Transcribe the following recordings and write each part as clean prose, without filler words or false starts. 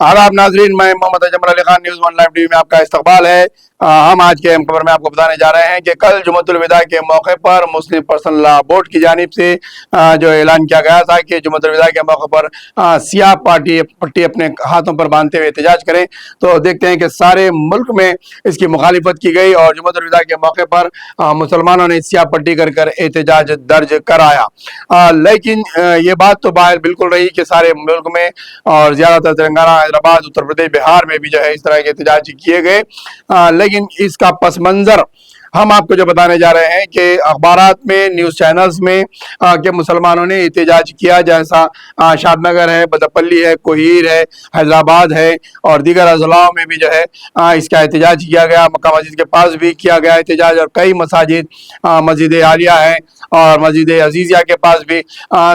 आदाब नाजरीन, मैं Mohammad Ajmal Ali Khan, news one live TV में आपका इस्तकबाल है। हम आज के अहम खबर में आपको बताने जा रहे हैं कि कल जुमअतुल विदा के मौके पर मुस्लिम पर्सनल लॉ बोर्ड की जानिब से जो ऐलान किया गया था कि जुमअतुल विदा के मौके पर सियाह पट्टी अपने हाथों पर बांधते हुए एहतजाज करें। तो देखते हैं कि सारे मुल्क में इसकी मुखालिफत की गई और जुमअतुल विदा के मौके पर मुसलमानों ने सियाह पट्टी कर कर एहतजाज दर्ज कराया। लेकिन ये बात तो बाहर बिल्कुल रही कि सारे मुल्क में और ज़्यादातर तेलंगाना, हैदराबाद, उत्तर प्रदेश, बिहार में भी जो है इस तरह के एहतजाज किए गए। लेकिन इसका पस मंज़र हम आपको जो बताने जा रहे हैं कि अखबारात में, न्यूज़ चैनल्स में कि मुसलमानों ने एहतजाज किया, जैसा शादनगर है, बदपल्ली है, कोहीर है, हैदराबाद है और दीगर अजलाओं में भी जो है इसका एहतजाज किया गया। मक्का मस्जिद के पास भी किया गया एहतजाज और कई मसाजिद, मस्जिद आलिया है और मस्जिद अजीज़िया के पास भी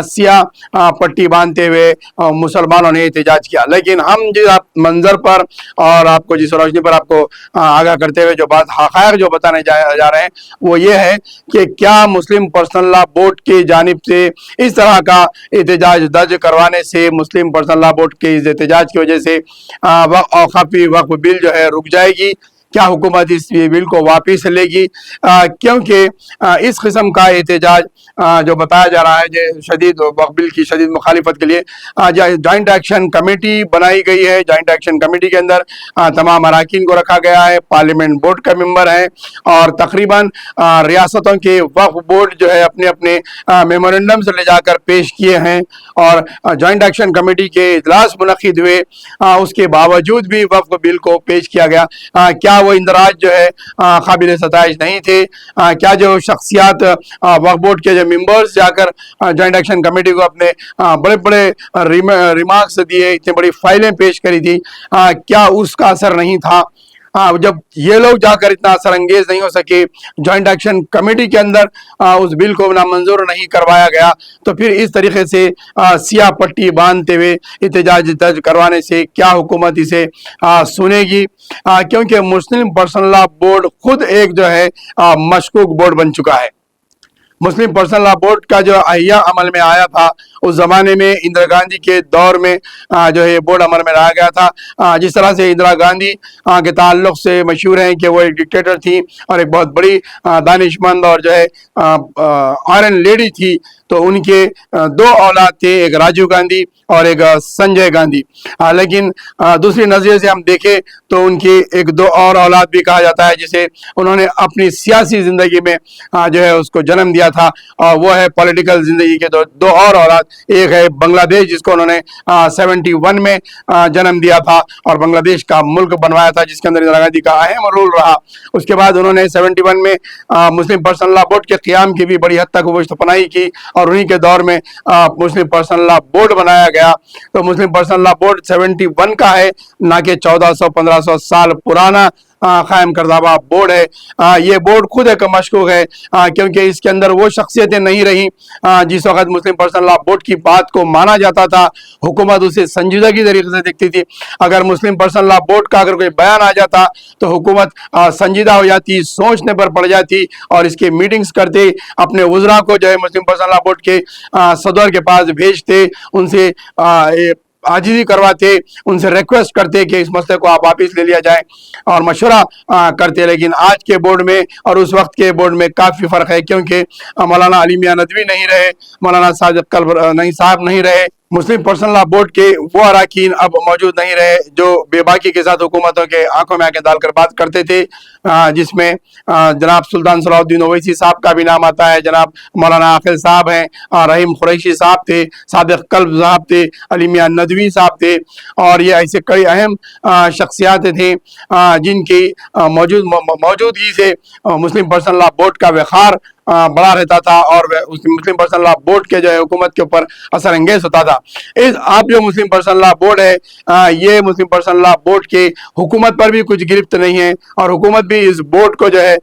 सियाह पट्टी बांधते हुए मुसलमानों ने एहतजाज किया। लेकिन हम जिस मंजर पर और आपको जिस रोशनी पर आपको आगाह करते हुए जो बात हक़ाइक़ जो बताने जा रहे हैं वो ये है कि क्या मुस्लिम पर्सनल लॉ बोर्ड की जानिब से इस तरह का एहतजाज दर्ज करवाने से मुस्लिम पर्सनल लॉ बोर्ड के इस एहतजाज की वजह से औक़ाफ़ी वक्फ़ बिल जो है रुक जाएगी? क्या हुकूमत इस बिल को वापस लेगी? क्योंकि इस किस्म का एहतजाज जो बताया जा रहा है जो शदीद वक्फ बिल की शदीद मुखालिफत के लिए जॉइंट एक्शन कमेटी बनाई गई है। जॉइंट एक्शन कमेटी के अंदर तमाम अरकान को रखा गया है, पार्लियामेंट बोर्ड का मेंबर है और तकरीबन रियासतों के वक्फ बोर्ड जो है अपने अपने मेमोरेंडम से ले जाकर पेश किए हैं और जॉइंट एक्शन कमेटी के इजलास मुनक़िद हुए, उसके बावजूद भी वक्फ बिल को पेश किया गया। क्या वो इंदराज जो है काबिल सताइश नहीं थे? क्या जो शख्सियात वक्फ बोर्ड के जो मेंबर्स जाकर जॉइंट एक्शन कमेटी को अपने बड़े बड़े रिमार्क्स दिए, इतनी बड़ी फाइलें पेश करी थी, क्या उसका असर नहीं था? जब ये लोग जाकर इतना असर अंगेज नहीं हो सके, जॉइंट एक्शन कमेटी के अंदर उस बिल को नामंजूर नहीं करवाया गया, तो फिर इस तरीके से सियाह पट्टी बांधते हुए एहतजाज दर्ज करवाने से क्या हुकूमत इसे सुनेगी? क्योंकि मुस्लिम पर्सनल लॉ बोर्ड खुद एक जो है मशकूक बोर्ड बन चुका है। मुस्लिम पर्सनल लॉ बोर्ड का जो अहिया अमल में आया था उस ज़माने में इंदिरा गांधी के दौर में जो है बोर्ड अमल में रहा गया था। जिस तरह से इंदिरा गांधी के ताल्लुक से मशहूर हैं कि वो एक डिक्टेटर थी और एक बहुत बड़ी दानिशमंद और जो है आयरन लेडी थी, तो उनके दो औलाद थे, एक राजीव गांधी और एक संजय गांधी। लेकिन दूसरी नज़रिए से हम देखें तो उनकी एक दो और औलाद भी कहा जाता है जिसे उन्होंने अपनी सियासी ज़िंदगी में जो है उसको जन्म दिया था, और वो है पॉलिटिकल ज़िंदगी के दो और औलाद। एक है बांग्लादेश जिसको उन्होंने 71 में जन्म दिया था और बांग्लादेश का मुल्क बनवाया था जिसके अंदर इंदिरा गांधी का अहम रोल रहा। उसके बाद उन्होंने 71 में मुस्लिम पर्सनल लॉ बोर्ड के क़याम की भी बड़ी हद तक वुश्तपनाही की और उन्हीं के दौर में मुस्लिम पर्सनल लॉ बोर्ड बनाया गया। तो मुस्लिम पर्सनल लॉ बोर्ड 71 का है, ना कि 1400-1500 साल पुराना कायम करदा हुआ बोर्ड है। ये बोर्ड खुद एक मशकूक है क्योंकि इसके अंदर वो शख्सियतें नहीं रही जिस वक्त मुस्लिम पर्सनल लॉ बोर्ड की बात को माना जाता था, हुकूमत उसे संजीदगी तरीके से देखती थी। अगर मुस्लिम पर्सनल लॉ बोर्ड का अगर कोई बयान आ जाता तो हुकूमत संजीदा हो जाती, सोचने पर पड़ जाती और इसके मीटिंग्स करते, अपने वज़रा को जो है मुस्लिम पर्सनल लॉ बोर्ड के सदर के पास भेजते, उनसे आजिज़ी करवाते, उनसे रिक्वेस्ट करते कि इस मसले को आप वापस ले लिया जाए और मशवरा करते। लेकिन आज के बोर्ड में और उस वक्त के बोर्ड में काफ़ी फ़र्क है क्योंकि मौलाना अली मियां नदवी नहीं रहे, मौलाना साजिद कल्ब साहब नहीं रहे, मुस्लिम पर्सनल लॉ बोर्ड के वो अरकान अब मौजूद नहीं रहे जो बेबाकी के साथ हुकूमतों के आंखों में आंखें डालकर बात करते थे, जिसमें जनाब सुल्तान सलाहुद्दीन ओवैसी साहब का भी नाम आता है, जनाब मौलाना आखिल साहब हैं, रहीम कुरैशी साहब थे, सादिक कल्ब साहब थे, अली मियां नदवी साहब थे और ये ऐसे कई अहम शख्सियात थे जिनकी मौजूदगी से मुस्लिम पर्सनल लॉ बोर्ड का वक़ार बड़ा रहता था और मुस्लिम पर्सनल लॉ बोर्ड के जो है हुकूमत के ऊपर असर अंगेज होता था। आप जो मुस्लिम पर्सनल लॉ बोर्ड है ये मुस्लिम पर्सनल लॉ बोर्ड के हुकूमत पर भी कुछ गिरफ्त नहीं है और हुकूमत भी इस बोर्ड को जो है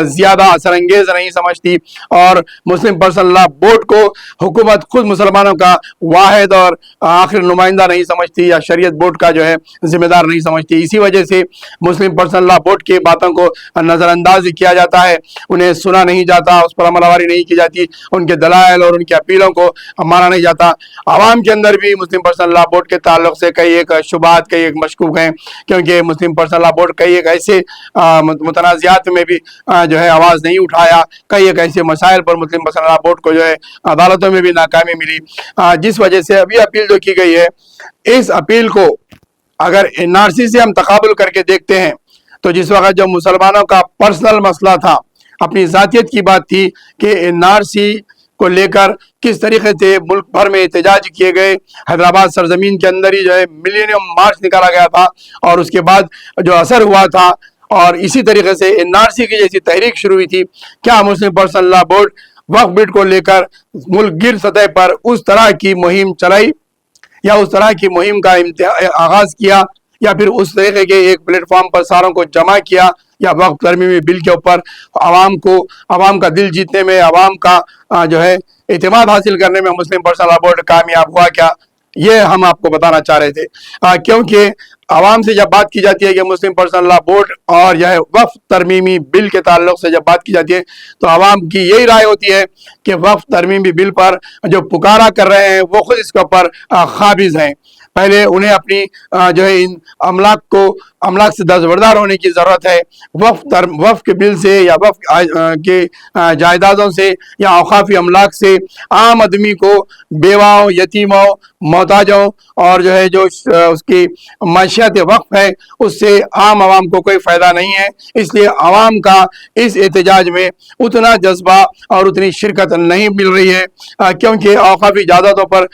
ज़्यादा असर अंगेज नहीं समझती और मुस्लिम पर्सनल लॉ बोर्ड को हुकूमत खुद मुसलमानों का वाहिद और आखिर नुमाइंदा नहीं समझती या शरीयत बोर्ड का जो है जिम्मेदार नहीं समझती। इसी वजह से मुस्लिम पर्सनल लॉ बोर्ड की बातों को नज़रअंदाज किया जाता है, उन्हें सुना नहीं जाता, उस اس پر عمل آوری نہیں کی جاتی، ان کے دلائل اور ان کی اپیلوں کو مانا نہیں جاتا۔ عوام کے اندر بھی مسلم پرسنل لا بورڈ کے تعلق سے کئی ایک شبہات، کئی ایک مشکوک ہیں، کیونکہ مسلم پرسنل لا بورڈ کئی ایک ایسے متنازعات میں بھی جو ہے آواز نہیں اٹھایا، کئی ایک ایسے مسائل پر مسلم پرسنل لا بورڈ کو جو ہے عدالتوں میں بھی ناکامی ملی، جس وجہ سے ابھی اپیل جو کی گئی ہے، اس اپیل کو اگر این آر سی سے ہم تقابل کر کے دیکھتے ہیں تو جس وقت جو مسلمانوں کا پرسنل مسئلہ تھا، اپنی ذاتیت کی بات تھی کہ این آر سی کو لے کر کس طریقے سے ملک بھر میں احتجاج کیے گئے، حیدرآباد سرزمین کے اندر ہی جو ہے ملینیم مارچ نکالا گیا تھا، اور اس کے بعد جو اثر ہوا تھا، اور اسی طریقے سے این آر سی کی جیسی تحریک شروع ہوئی تھی، کیا مسلم پرسنل لا بورڈ وقف بل کو لے کر ملک گیر سطح پر اس طرح کی مہم چلائی، یا اس طرح کی مہم کا آغاز کیا، یا پھر اس طریقے کے ایک پلیٹ فارم پر ساروں کو جمع کیا، یا وقف ترمیمی بل کے اوپر عوام کا دل جیتنے میں، عوام کا جو ہے اعتماد حاصل کرنے میں مسلم پرسنل لا بورڈ کامیاب ہوا کیا؟ یہ ہم آپ کو بتانا چاہ رہے تھے، کیونکہ عوام سے جب بات کی جاتی ہے کہ مسلم پرسنل لا بورڈ اور یہ وقف ترمیمی بل کے تعلق سے جب بات کی جاتی ہے تو عوام کی یہی رائے ہوتی ہے کہ وقف ترمیمی بل پر جو پکارا کر رہے ہیں وہ خود اس کے اوپر قابض ہیں۔ پہلے انہیں اپنی جو ہے ان املاک سے دستبردار ہونے کی ضرورت ہے۔ وقف کے بل سے یا وقف کے جائیدادوں سے یا اوقافی املاک سے عام آدمی کو، بیواؤں، یتیموں، محتاجوں اور جو ہے جو اس کی معیشت وقف ہے اس سے عوام کو کوئی فائدہ نہیں ہے۔ اس لیے عوام کا اس احتجاج میں اتنا جذبہ اور اتنی شرکت نہیں مل رہی ہے، کیونکہ اوقافی جائیدادوں پر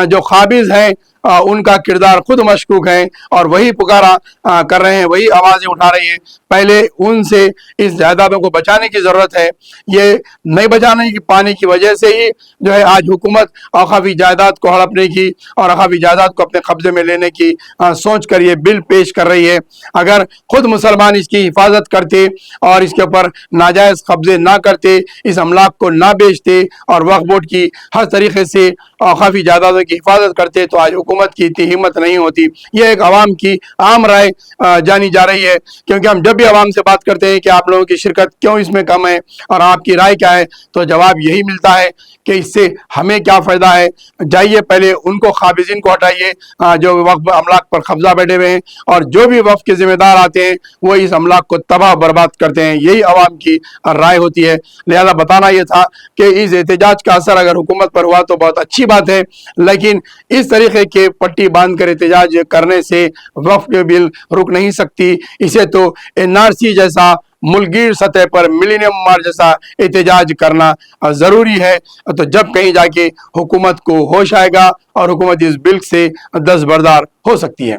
جو قابض ہیں ان کا کردار خود مشکوک ہے، اور وہی پکارا کر رہے ہیں، وہی آوازیں اٹھا رہی ہیں۔ پہلے ان سے اس جائیدادوں کو بچانے کی ضرورت ہے۔ یہ نہیں بچانے کی پانے کی وجہ سے ہی جو ہے آج حکومت اوقافی جائیداد کو ہڑپنے کی اور اوقافی جائیداد کو اپنے قبضے میں لینے کی سوچ کر یہ بل پیش کر رہی ہے۔ اگر خود مسلمان اس کی حفاظت کرتے اور اس کے اوپر ناجائز قبضے نہ کرتے، اس املاک کو نہ بیچتے اور وقف بورڈ کی ہر طریقے سے اوقافی جائیدادوں کی حفاظت کرتے تو آج حکومت کی اتنی ہمت نہیں ہوتی۔ یہ ایک عوام کی عام رائے جانی جا رہی ہے، کیونکہ ہم جب بھی عوام سے بات کرتے ہیں کہ آپ لوگوں کی شرکت کیوں اس میں کم ہے اور آپ کی رائے کیا ہے، تو جواب یہی ملتا ہے کہ اس سے ہمیں کیا فائدہ ہے، جائیے پہلے ان کو قابضین کو ہٹائیے جو وقف املاک پر قبضہ بیٹھے ہوئے ہیں، اور جو بھی وقف کے ذمہ دار آتے ہیں وہ اس املاک کو تباہ برباد کرتے ہیں۔ یہی عوام کی رائے ہوتی ہے۔ لہذا بتانا یہ تھا کہ اس احتجاج کا اثر اگر حکومت پر ہوا تو بہت اچھی بات ہے، لیکن اس طریقے کے پٹی باندھ کر احتجاج کرنے سے وقف کے بل رک نہیں سکتی۔ اسے تو این آر سی جیسا ملک گیر سطح پر ملینیم مارچ جیسا احتجاج کرنا ضروری ہے، تو جب کہیں جا کے حکومت کو ہوش آئے گا اور حکومت اس بل سے دستبردار ہو سکتی ہے۔